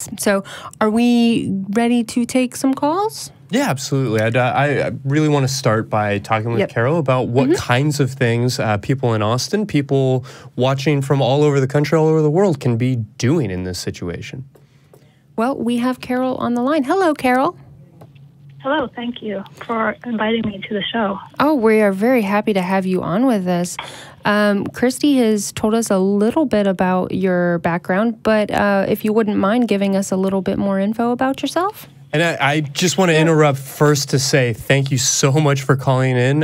So are we ready to take some calls? Yeah, absolutely. I really want to start by talking with Carol about what kinds of things people in Austin, people watching from all over the country, all over the world can be doing in this situation. Well, we have Carol on the line. Hello, Carol. Hello, thank you for inviting me to the show. Oh, we are very happy to have you on with us. Christy has told us a little bit about your background, but if you wouldn't mind giving us a little bit more info about yourself. And I just want to interrupt first to say thank you so much for calling in.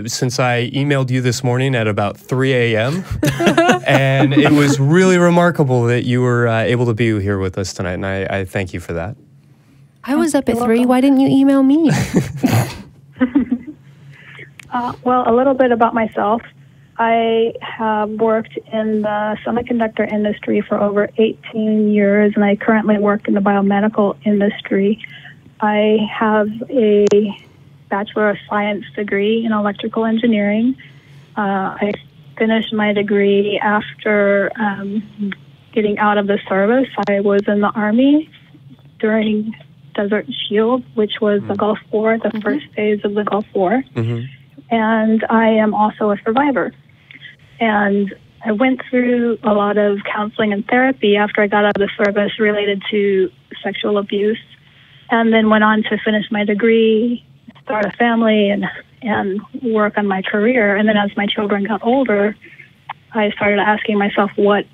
Since I emailed you this morning at about 3 a.m. and it was really remarkable that you were able to be here with us tonight, and I thank you for that. I was up at 3. Why didn't you email me? Well, a little bit about myself. I have worked in the semiconductor industry for over 18 years, and I currently work in the biomedical industry. I have a Bachelor of Science degree in electrical engineering. I finished my degree after getting out of the service. I was in the Army during Desert Shield, which was the Gulf War, the first phase of the Gulf War. And I am also a survivor. And I went through a lot of counseling and therapy after I got out of the service related to sexual abuse, and then went on to finish my degree, start a family, and work on my career. And then as my children got older, I started asking myself, what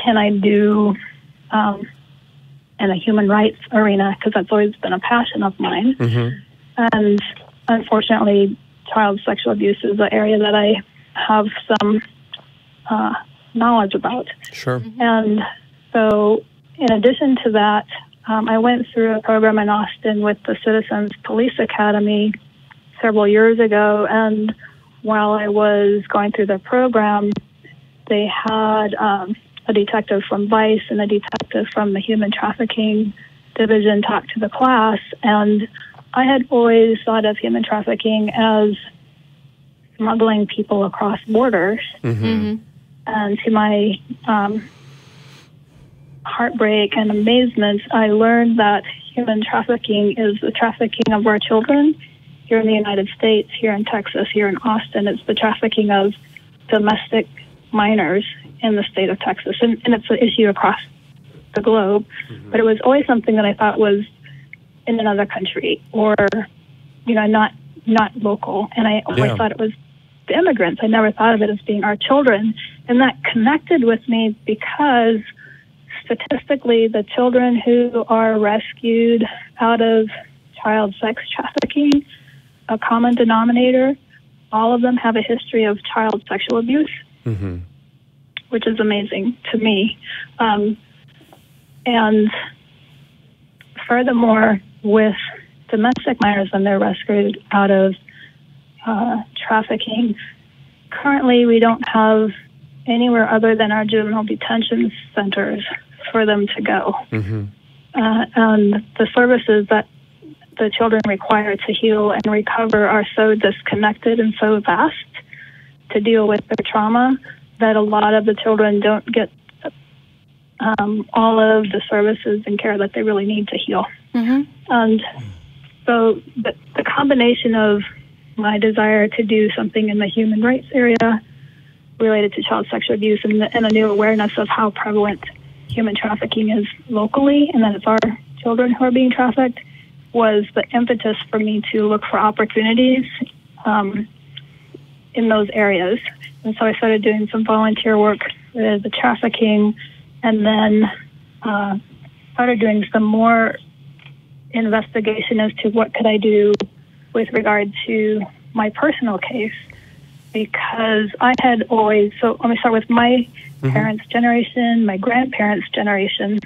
can I do in a human rights arena, because that's always been a passion of mine. And unfortunately, child sexual abuse is an area that I have some knowledge about. And so in addition to that, I went through a program in Austin with the Citizens Police Academy several years ago, and while I was going through the program, they had a detective from Vice and a detective from the Human Trafficking Division talk to the class, and I had always thought of human trafficking as smuggling people across borders. And to my heartbreak and amazement, I learned that human trafficking is the trafficking of our children here in the United States, here in Texas, here in Austin. It's the trafficking of domestic minors in the state of Texas, and it's an issue across the globe. But it was always something that I thought was in another country, or not local. And I always thought it was the immigrants. I never thought of it as being our children, and that connected with me because statistically, the children who are rescued out of child sex trafficking, a common denominator, all of them have a history of child sexual abuse. Which is amazing to me. And furthermore, with domestic minors when they're rescued out of trafficking, currently we don't have anywhere other than our juvenile detention centers for them to go. And the services that the children require to heal and recover are so disconnected and so vast to deal with their trauma that a lot of the children don't get all of the services and care that they really need to heal. And so the combination of my desire to do something in the human rights area related to child sexual abuse and a new awareness of how prevalent human trafficking is locally, and that it's our children who are being trafficked, was the impetus for me to look for opportunities in those areas. And so I started doing some volunteer work with the trafficking, and then started doing some more investigation as to what could I do with regard to my personal case, because I had always, so let me start with my parents' generation, my grandparents' generation,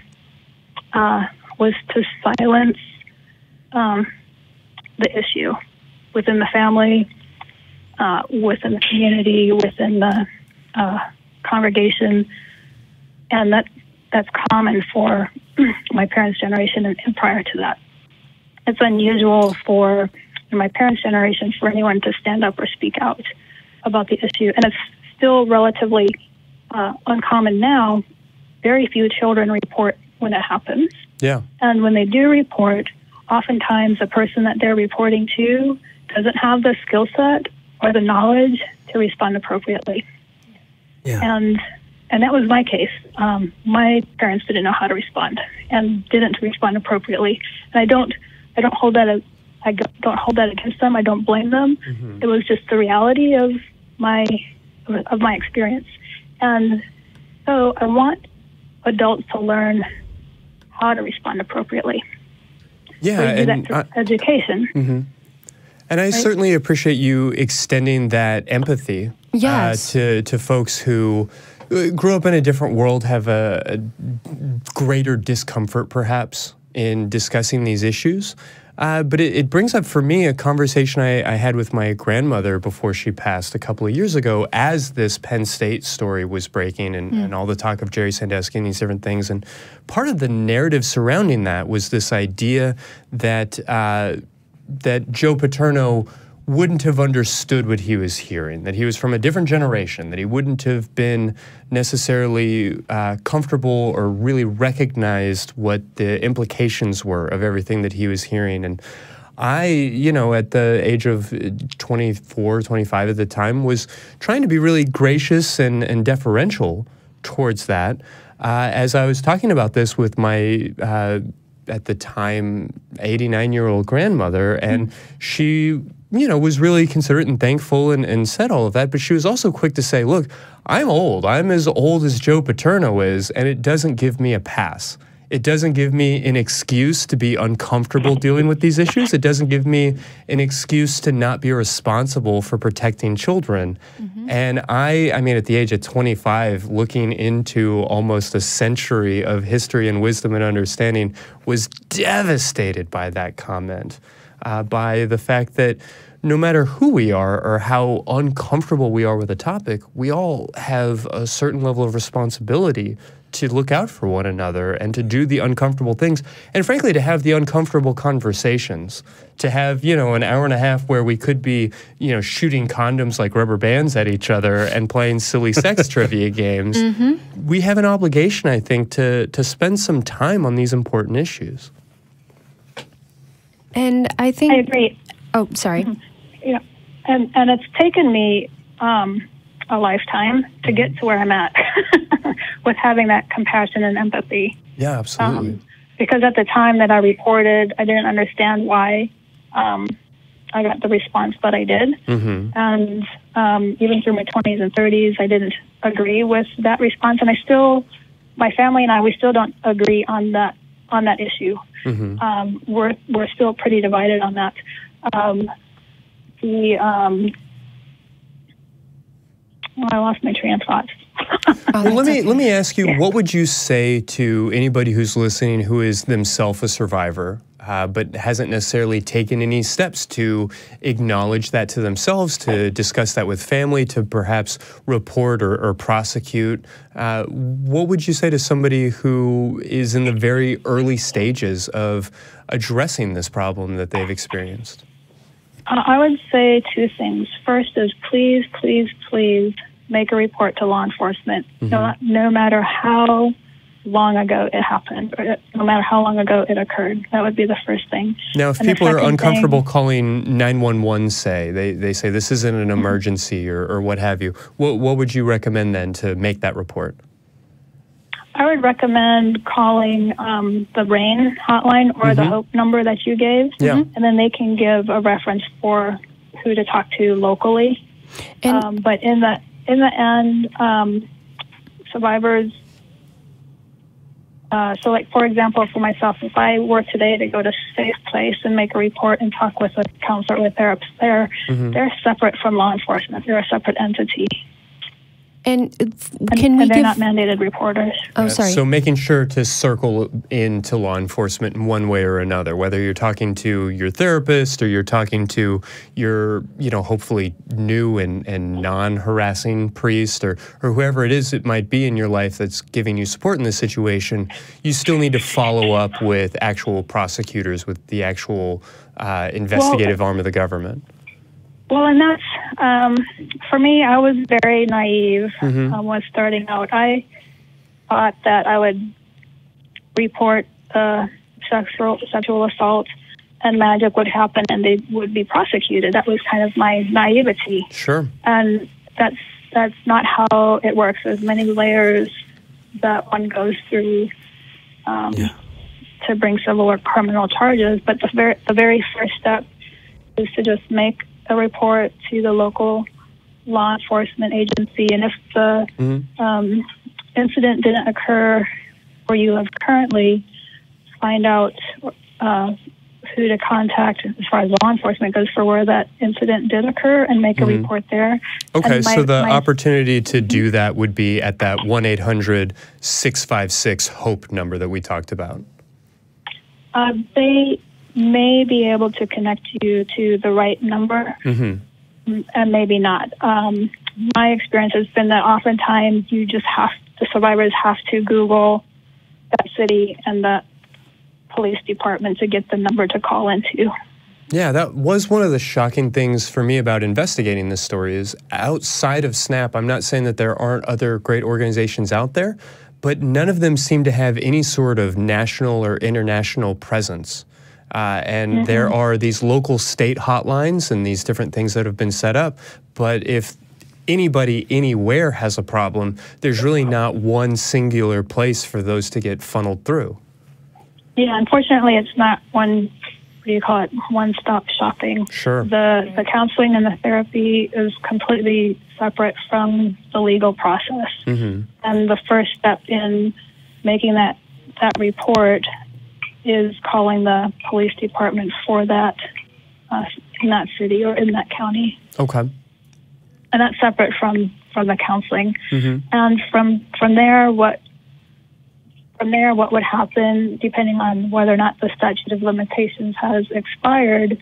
was to silence the issue within the family, within the community, within the congregation, and that's common for my parents' generation and prior to that. It's unusual for my parents' generation for anyone to stand up or speak out about the issue, and it's still relatively uncommon now. Very few children report when it happens. Yeah. And when they do report, oftentimes the person that they're reporting to doesn't have the skill set or the knowledge to respond appropriately. Yeah. And that was my case. My parents didn't know how to respond and didn't respond appropriately. And I don't hold that against them. I don't blame them. Mm-hmm. It was just the reality of my experience. And so I want adults to learn how to respond appropriately. Yeah, so and education. Mm-hmm. And I certainly appreciate you extending that empathy to folks who grew up in a different world, have a greater discomfort perhaps in discussing these issues. But it brings up for me a conversation I had with my grandmother before she passed a couple of years ago as this Penn State story was breaking and all the talk of Jerry Sandusky and these different things. And part of the narrative surrounding that was this idea that that Joe Paterno wouldn't have understood what he was hearing, that he was from a different generation, that he wouldn't have been necessarily comfortable or really recognized what the implications were of everything that he was hearing. And I, at the age of 24, 25 at the time, was trying to be really gracious and deferential towards that. As I was talking about this with my, at the time, 89-year-old grandmother, and she was really considerate and thankful and said all of that, but she was also quick to say, look, I'm old. I'm as old as Joe Paterno is, and it doesn't give me a pass. It doesn't give me an excuse to be uncomfortable dealing with these issues. It doesn't give me an excuse to not be responsible for protecting children. Mm-hmm. And I mean, at the age of 25, looking into almost a century of history and wisdom and understanding, was devastated by that comment. By the fact that no matter who we are or how uncomfortable we are with a topic, we all have a certain level of responsibility to look out for one another and to do the uncomfortable things, and frankly, to have the uncomfortable conversations, to have, an hour and a half where we could be, shooting condoms like rubber bands at each other and playing silly sex trivia games. Mm-hmm. We have an obligation, I think, to spend some time on these important issues. And I think... I agree. Oh, sorry. Mm-hmm. Yeah, and it's taken me a lifetime to get to where I'm at with having that compassion and empathy. Yeah, absolutely. Because at the time that I reported, I didn't understand why I got the response that I did. Mm-hmm. And even through my 20s and 30s, I didn't agree with that response. And my family and I, we still don't agree on that issue. Mm-hmm. We're still pretty divided on that. I lost my train of thought. Well, let me ask you, what would you say to anybody who's listening who is themselves a survivor, but hasn't necessarily taken any steps to acknowledge that to themselves, to discuss that with family, to perhaps report or prosecute? What would you say to somebody who is in the very early stages of addressing this problem that they've experienced? I would say two things. First is please, please, please make a report to law enforcement, mm-hmm. no matter how long ago it happened, or no matter how long ago it occurred. That would be the first thing. Now, if people are uncomfortable calling 911, say, they say this isn't an emergency or what have you, what would you recommend then to make that report? I would recommend calling the RAIN hotline or mm-hmm. the HOPE number that you gave, yeah. And then they can give a reference for who to talk to locally. And but in the end, survivors. So, like for example, for myself, if I were today to go to Safe Place and make a report and talk with a counselor or a therapist, they're separate from law enforcement. They're a separate entity. And they're not mandated reporters. Oh, sorry. So making sure to circle into law enforcement in one way or another, whether you're talking to your therapist or you're talking to your, hopefully new and non-harassing priest or whoever it is it might be in your life that's giving you support in this situation, you still need to follow up with actual prosecutors, with the actual investigative arm of the government. Well, and that's, for me, I was very naive when starting out. I thought that I would report sexual assault, and magic would happen and they would be prosecuted. That was kind of my naivety. Sure. And that's not how it works. There's many layers that one goes through to bring civil or criminal charges. But the very first step is to just make a report to the local law enforcement agency. And if the incident didn't occur where you live currently, find out who to contact as far as law enforcement goes for where that incident did occur and make a report there. Okay, so the opportunity to do that would be at that 1-800-656-HOPE number that we talked about. They may be able to connect you to the right number, and maybe not. My experience has been that oftentimes the survivors have to Google that city and that police department to get the number to call into. Yeah, that was one of the shocking things for me about investigating this story is outside of SNAP, I'm not saying that there aren't other great organizations out there, but none of them seem to have any sort of national or international presence. And there are these local state hotlines and these different things that have been set up. But if anybody anywhere has a problem, there's really not one singular place for those to get funneled through. Yeah, unfortunately, it's not one-stop shopping. Sure. The counseling and the therapy is completely separate from the legal process. And the first step in making that report is calling the police department for that in that city or in that county. Okay. And that's separate from the counseling. And from there, what would happen, depending on whether or not the statute of limitations has expired,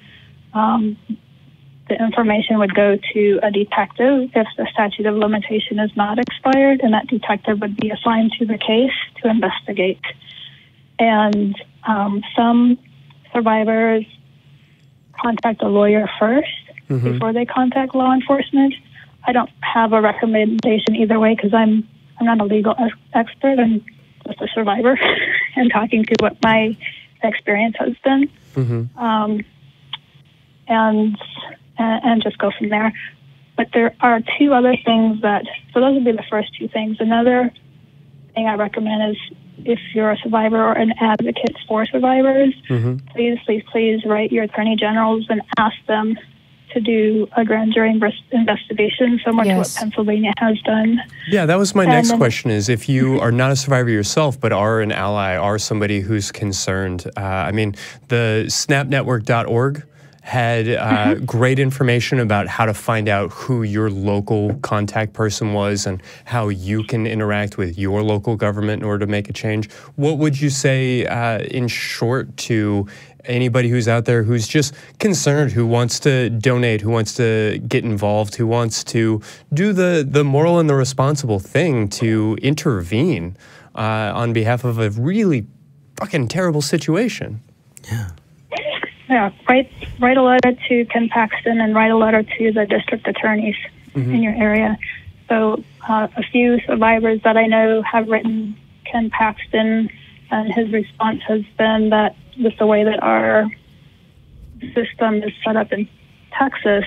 the information would go to a detective if the statute of limitation is not expired, and that detective would be assigned to the case to investigate. And some survivors contact a lawyer first before they contact law enforcement. I don't have a recommendation either way because I'm not a legal expert. I'm just a survivor and talking to what my experience has been, and just go from there. But there are two other things so those would be the first two things. Another thing I recommend is if you're a survivor or an advocate for survivors, please write your attorney generals and ask them to do a grand jury investigation, similar to what Pennsylvania has done. Yeah, that was my next question is if you are not a survivor yourself, but are an ally, are somebody who's concerned. I mean, the snapnetwork.org had great information about how to find out who your local contact person was and how you can interact with your local government in order to make a change. What would you say, in short, to anybody who's out there who's just concerned, who wants to donate, who wants to get involved, who wants to do the moral and the responsible thing to intervene on behalf of a really fucking terrible situation? Yeah, write a letter to Ken Paxton and write a letter to the district attorneys in your area. So a few survivors that I know have written Ken Paxton, and his response has been that with the way that our system is set up in Texas,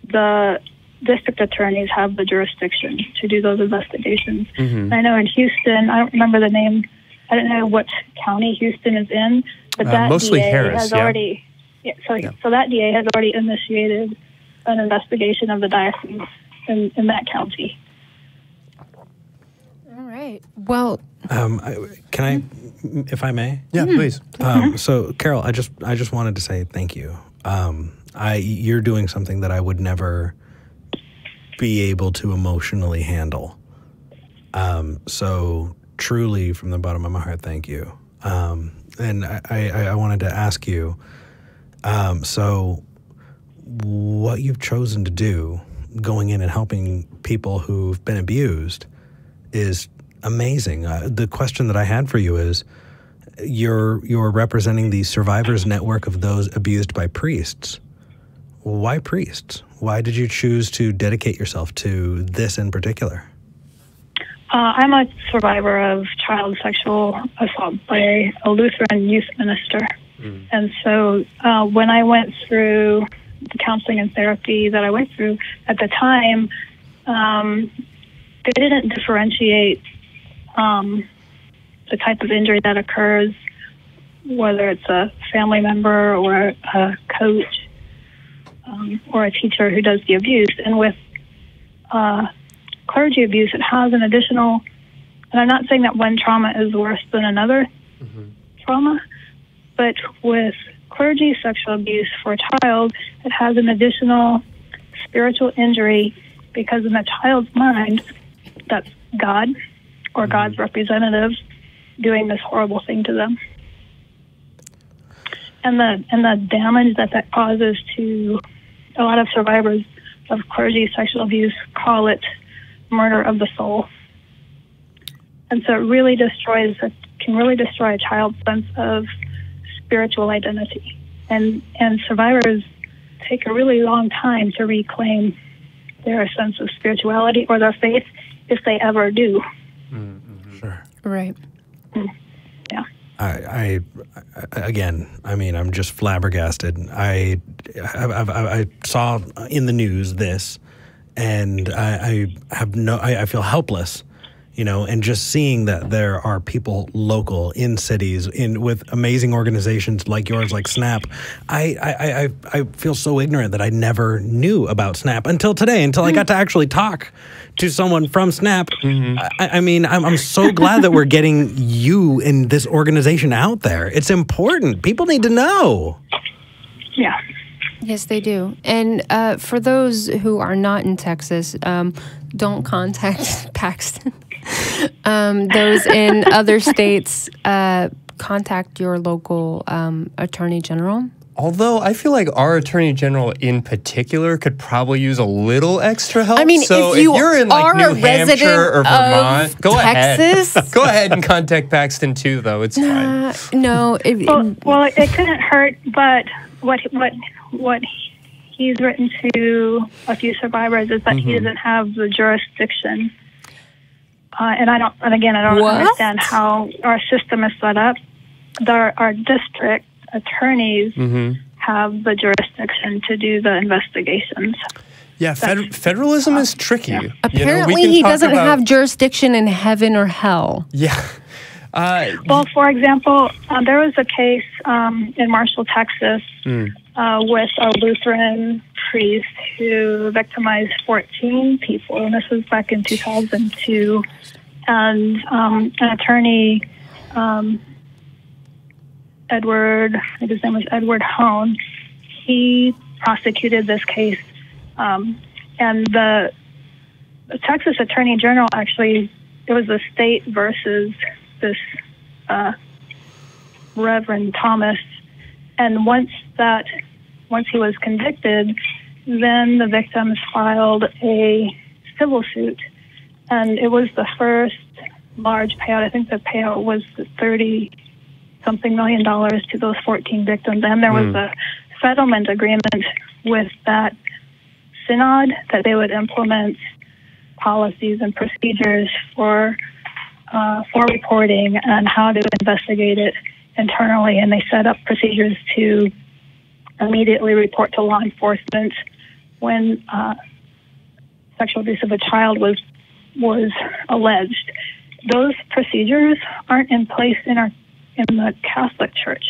the district attorneys have the jurisdiction to do those investigations. I know in Houston, I don't remember the name, I don't know what county Houston is in, but that mostly DA Harris, has already, so that DA has already initiated an investigation of the diocese in that county. All right. Well, can I, if I may? Yeah, please. So, Carol, I just wanted to say thank you. You're doing something that I would never be able to emotionally handle. So, truly, from the bottom of my heart, thank you. And I wanted to ask you, so what you've chosen to do, going in and helping people who've been abused, is amazing. The question that I had for you is, you're representing the survivors network of those abused by priests. Why priests? Why did you choose to dedicate yourself to this in particular? I'm a survivor of child sexual assault by a Lutheran youth minister. And so when I went through the counseling and therapy that I went through at the time, they didn't differentiate the type of injury that occurs, whether it's a family member or a coach or a teacher who does the abuse. And with clergy abuse, it has an additional, and I'm not saying that one trauma is worse than another trauma, but with clergy sexual abuse for a child, it has an additional spiritual injury because in the child's mind, that's God or God's representative doing this horrible thing to them. And the damage that causes to a lot of survivors of clergy sexual abuse call it murder of the soul. And so it really can really destroy a child's sense of spiritual identity. And survivors take a really long time to reclaim their sense of spirituality or their faith, if they ever do. Sure. Right. Yeah. I again, I mean, I'm just flabbergasted. I saw in the news this, and I feel helpless, you know, and just seeing that there are people local in cities with amazing organizations like yours, like SNAP. I feel so ignorant that I never knew about SNAP until today, until I got to actually talk to someone from SNAP. I mean, I'm so glad that we're getting you and this organization out there. It's important. People need to know. Yeah. Yes, they do. And for those who are not in Texas, don't contact Paxton. Those in other states, contact your local attorney general. Although I feel like our attorney general in particular could probably use a little extra help. I mean, so if you're in like New Hampshire or Vermont, go Texas? ahead. Go ahead and contact Paxton too, though. It's fine. No. Well, it couldn't hurt, but what he's written to a few survivors is that he doesn't have the jurisdiction. And I don't understand how our system is set up. Our district attorneys have the jurisdiction to do the investigations. Yeah, federalism is tricky. Yeah. Apparently, he doesn't have jurisdiction in heaven or hell. Yeah. Well, for example, there was a case in Marshall, Texas, with a Lutheran priest who victimized 14 people, and this was back in 2002. And an attorney, Edward, I think his name was Edward Hone, he prosecuted this case. And the Texas Attorney General actually, it was the state versus this Reverend Thomas. And once he was convicted, then the victims filed a civil suit. And it was the first large payout. I think the payout was $30-something million to those 14 victims. And there was a settlement agreement with that synod that they would implement policies and procedures for reporting and how to investigate it internally. And they set up procedures to immediately report to law enforcement when sexual abuse of a child was alleged. Those procedures aren't in place in the Catholic Church.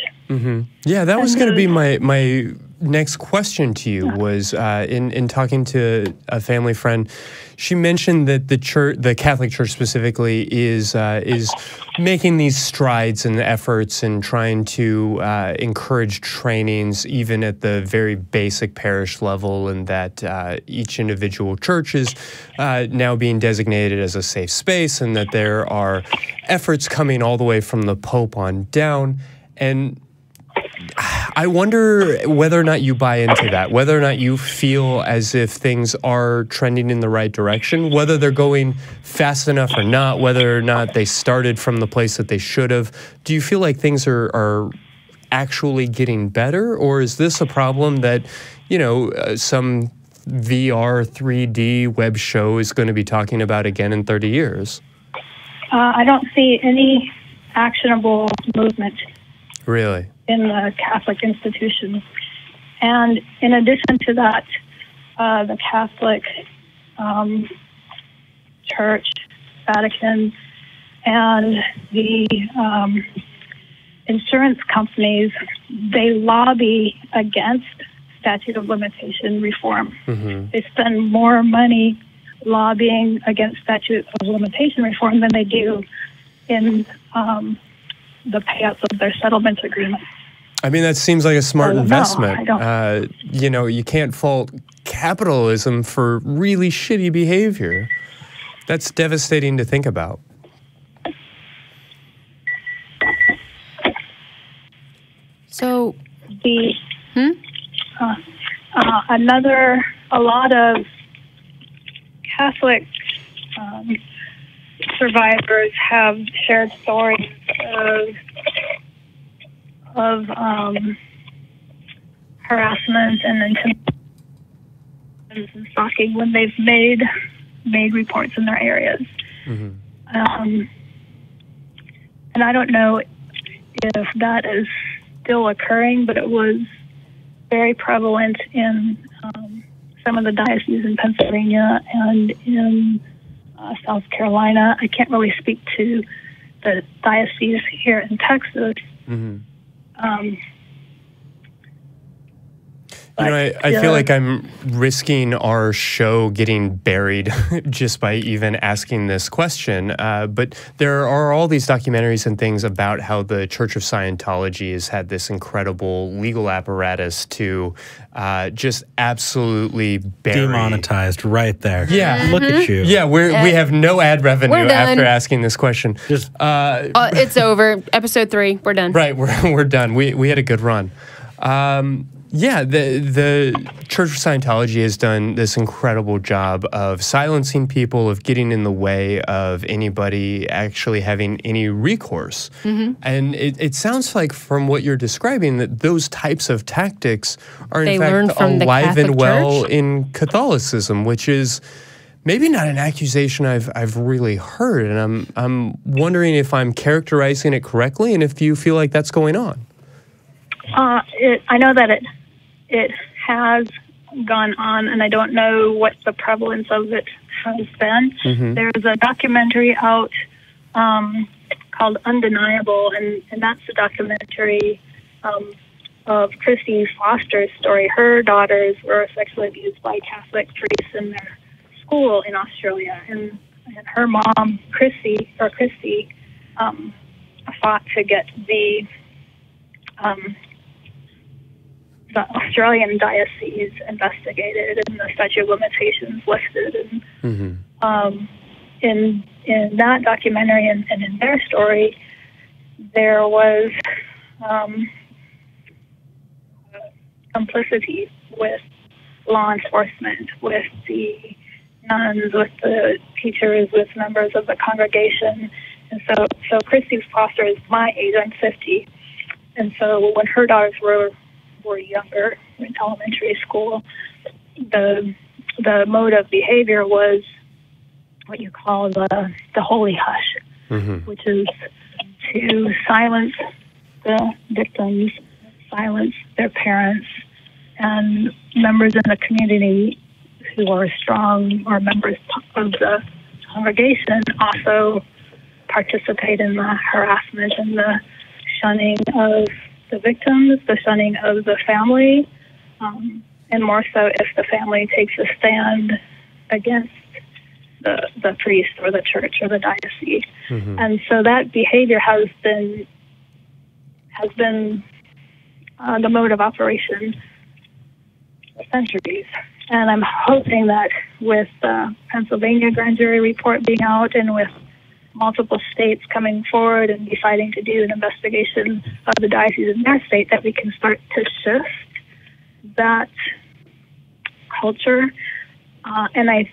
Yeah, that was going to be my next question to you. Was in talking to a family friend, she mentioned that the Catholic Church specifically, is making these strides and efforts and trying to encourage trainings even at the very basic parish level, and that each individual church is now being designated as a safe space, and that there are efforts coming all the way from the Pope on down. And I wonder whether or not you buy into that, whether or not you feel as if things are trending in the right direction, whether they're going fast enough or not, whether or not they started from the place that they should have. Do you feel like things are actually getting better, or is this a problem that, some VR 3D web show is going to be talking about again in 30 years? I don't see any actionable movement Really? in the Catholic institutions. And in addition to that, the Catholic Church, Vatican, and the insurance companies, they lobby against statute of limitation reform. They spend more money lobbying against statute of limitation reform than they do in the payouts of their settlement agreements. I mean, that seems like a smart investment. No, I don't. You know, you can't fault capitalism for really shitty behavior. That's devastating to think about. So, a lot of Catholic survivors have shared stories of harassment and intimidation and stalking when they've made reports in their areas. And I don't know if that is still occurring, but it was very prevalent in some of the dioceses in Pennsylvania and in South Carolina. I can't really speak to the diocese here in Texas. You know, I feel like I'm risking our show getting buried just by even asking this question. But there are all these documentaries and things about how the Church of Scientology has had this incredible legal apparatus to just absolutely bury. Demonetized right there. Yeah. Look at you. Yeah, we have no ad revenue after asking this question. Just it's over. Episode 3, we're done. Right, we're done. We had a good run. Yeah, the Church of Scientology has done this incredible job of silencing people, of getting in the way of anybody actually having any recourse. And it sounds like from what you're describing that those types of tactics are in fact alive and well in Catholicism, which is maybe not an accusation I've really heard. And I'm wondering if I'm characterizing it correctly and if you feel like that's going on. I know that it has gone on, and I don't know what the prevalence of it has been. There's a documentary out called Undeniable, and that's a documentary of Christy Foster's story. Her daughters were sexually abused by Catholic priests in their school in Australia, and her mom, Christy, fought to get the Australian diocese investigated and the statute of limitations lifted. And in that documentary and in their story, there was complicity with law enforcement, with the nuns, with the teachers, with members of the congregation. And so Christy Foster is my age. I'm 50. And so when her daughters were younger, in elementary school, the mode of behavior was what you call the holy hush, which is to silence the victims, silence their parents, and members in the community who are strong or members of the congregation also participate in the harassment and the shunning of the victims, the shunning of the family, and more so if the family takes a stand against the priest or the church or the diocese. And so that behavior has been the mode of operation for centuries. And I'm hoping that with the Pennsylvania grand jury report being out and with multiple states coming forward and deciding to do an investigation of the diocese in their state, that we can start to shift that culture. And I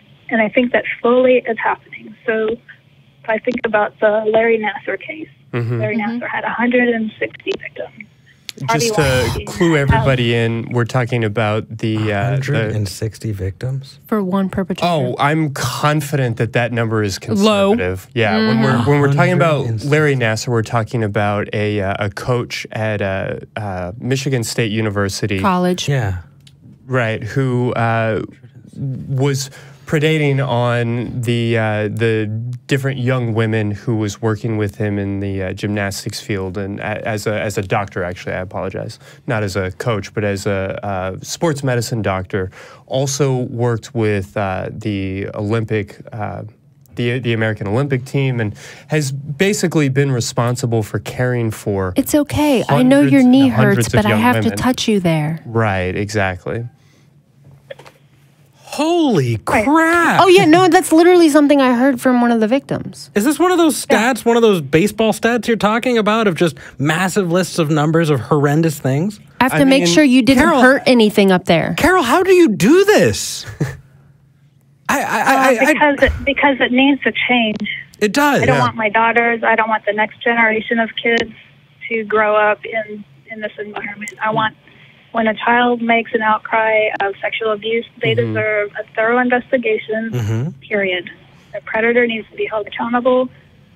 think that slowly it's happening. So if I think about the Larry Nassar case, Larry Nassar had 160 victims. Just to clue everybody in, we're talking about the 160 victims for one perpetrator. Oh, I'm confident that number is conservative. Low. Yeah, when we're talking about Larry Nassar, we're talking about a coach at Michigan State University College. Yeah. Right, who was predating on the different young women who was working with him in the gymnastics field, and as a doctor, actually, I apologize, not as a coach, but as a sports medicine doctor. Also worked with the Olympic. The American Olympic team, and has basically been responsible for caring for. It's okay. I know your knee hurts, but I have to women. touch you there. Right, exactly. Holy crap! Oh yeah, no, that's literally something I heard from one of the victims. Is this one of those stats, one of those baseball stats you're talking about, of just massive lists of numbers of horrendous things? I have to make sure you didn't hurt anything up there. Carol, how do you do this? Because it needs to change. It does. I don't want my daughters, I don't want the next generation of kids to grow up in this environment. I want, when a child makes an outcry of sexual abuse, they deserve a thorough investigation, period. The predator needs to be held accountable,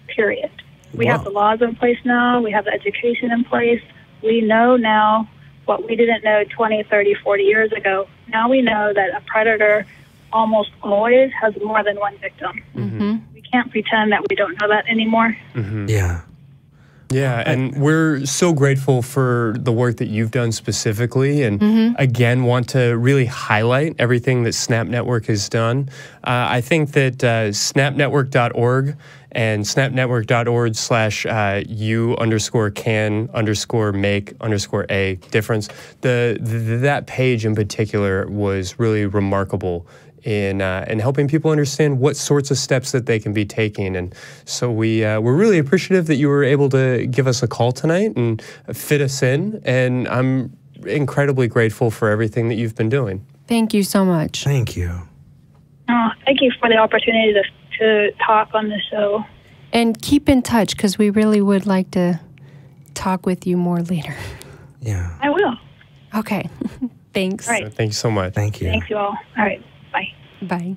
period. We have the laws in place now. We have the education in place. We know now what we didn't know 20, 30, 40 years ago. Now we know that a predator almost always has more than one victim. We can't pretend that we don't know that anymore. Yeah. Yeah, and we're so grateful for the work that you've done specifically, and again, want to really highlight everything that Snap Network has done. I think that snapnetwork.org and snapnetwork.org/you_can_make_a difference. That page in particular was really remarkable in helping people understand what sorts of steps that they can be taking. And so we're really appreciative that you were able to give us a call tonight and fit us in. And I'm incredibly grateful for everything that you've been doing. Thank you so much. Thank you. Thank you for the opportunity to talk on the show. And keep in touch, because we really would like to talk with you more later. Yeah. I will. Okay. Thanks. All right. So thank you so much. Thank you. Thanks, you all. All right. Bye. Bye.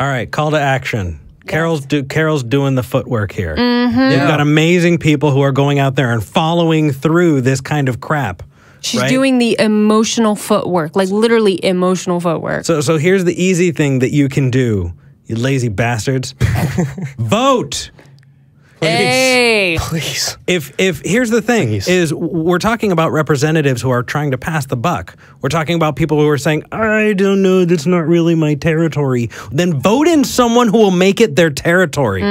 All right, call to action. Yes. Carol's doing the footwork here. You've got amazing people who are going out there and following through this kind of crap. She's doing the emotional footwork, like literally emotional footwork. So here's the easy thing that you can do, you lazy bastards. Vote. Hey. Please. If here's the thing, is we're talking about representatives who are trying to pass the buck. We're talking about people who are saying, I don't know, that's not really my territory. Then vote in someone who will make it their territory.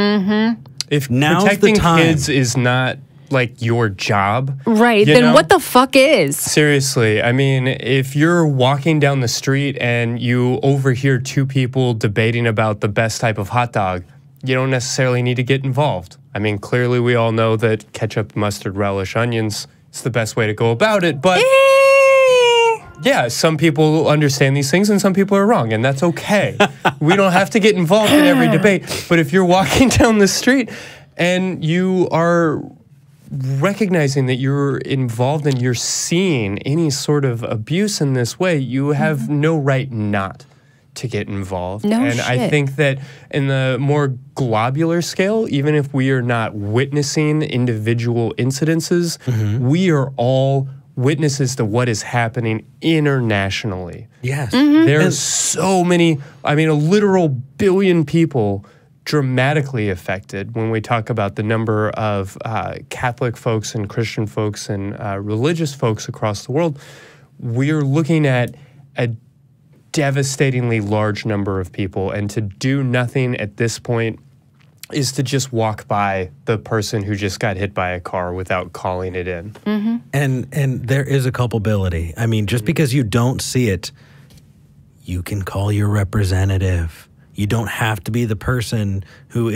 If now's protecting the time. kids is not like your job, Right, you then know? what the fuck is? Seriously, I mean, if you're walking down the street and you overhear two people debating about the best type of hot dog, you don't necessarily need to get involved. I mean, clearly we all know that ketchup, mustard, relish, onions is the best way to go about it, but yeah, some people understand these things and some people are wrong, and that's okay. We don't have to get involved in every debate, but if you're walking down the street and you are recognizing that you're involved and you're seeing any sort of abuse in this way, you have no right not to get involved. No and I shit. think that in the more globular scale, even if we are not witnessing individual incidences, we are all witnesses to what is happening internationally. Yes. There's so many, I mean, a literal billion people dramatically affected when we talk about the number of Catholic folks and Christian folks and religious folks across the world. We're looking at a devastatingly large number of people, and to do nothing at this point is to just walk by the person who just got hit by a car without calling it in. And there is a culpability. I mean, just because you don't see it, you can call your representative. You don't have to be the person who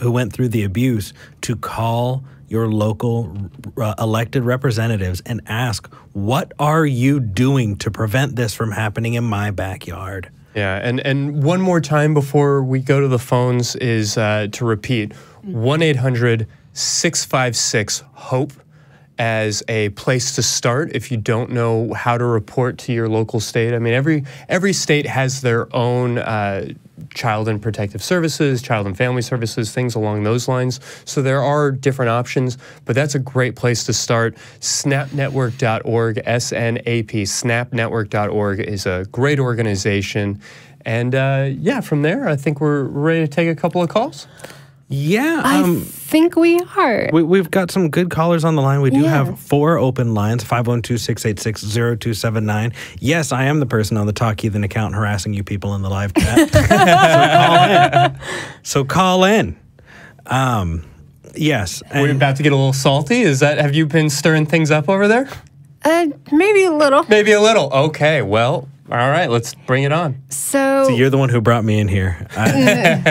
went through the abuse to call your local elected representatives and ask, what are you doing to prevent this from happening in my backyard? Yeah, and one more time before we go to the phones is to repeat, 1-800-656-HOPE as a place to start if you don't know how to report to your local state. I mean, every state has their own child and protective services, child and family services, things along those lines. So there are different options, but that's a great place to start. Snapnetwork.org, S-N-A-P, snapnetwork.org is a great organization. And yeah, from there, I think we're ready to take a couple of calls. Yeah. I think we are. We've got some good callers on the line. We do Yeah. have 4 open lines, 512-686-0279. Yes, I am the person on the Talk Heathen account harassing you people in the live chat. So call in. Yes. We're about to get a little salty. Have you been stirring things up over there? Maybe a little. Maybe a little. Okay, well, all right, let's bring it on. So you're the one who brought me in here.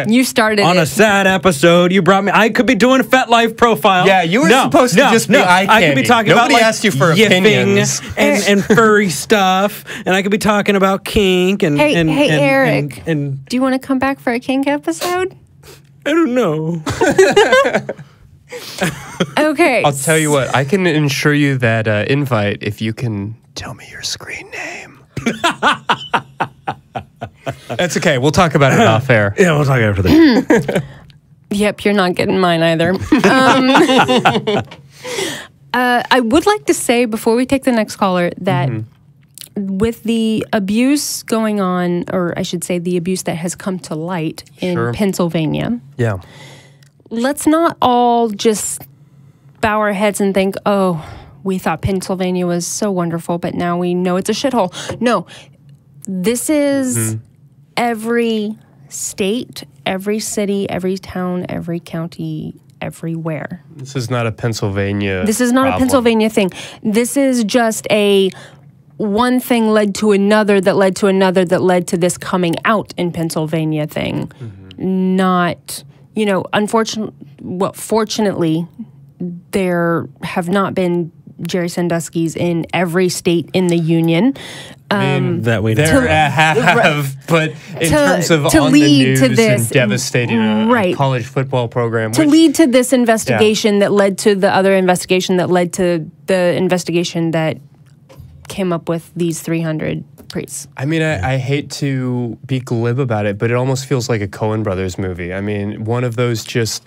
you started on it. a sad episode. You brought me. I could be doing a FetLife profile. Yeah, you were supposed to just be eye candy. I could be talking Nobody about asked you for yipping opinions and furry stuff, and I could be talking about kink and Hey, and Eric. and Do you want to come back for a kink episode? I don't know. Okay. I'll tell you what, I can ensure you that invite if you can tell me your screen name. That's okay. We'll talk about it off air. Yeah, we'll talk after this. Yep, you're not getting mine either. I would like to say before we take the next caller that with the abuse going on, or I should say the abuse that has come to light in Pennsylvania, Yeah. let's not all just bow our heads and think, oh, we thought Pennsylvania was so wonderful, but now we know it's a shithole. No, this is every state, every city, every town, every county, everywhere. This is not a Pennsylvania This is not problem. a Pennsylvania thing. This is just a one thing led to another that led to another that led to this coming out in Pennsylvania thing. Not, you know, fortunately, there have not been Jerry Sandusky's in every state in the union. That we There have, but in terms of to on lead the news to this, and devastating a college football program. To lead to this investigation that led to the other investigation that led to the investigation that came up with these 300 priests. I mean, I hate to be glib about it, but it almost feels like a Coen Brothers movie. I mean, one of those just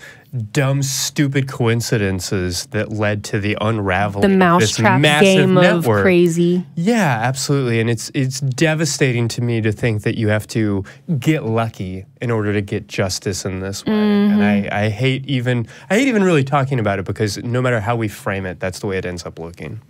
dumb, stupid coincidences that led to the unraveling The of this mousetrap massive game network. of crazy. Yeah, absolutely. And it's devastating to me to think that you have to get lucky in order to get justice in this way. And I hate even really talking about it because no matter how we frame it, that's the way it ends up looking.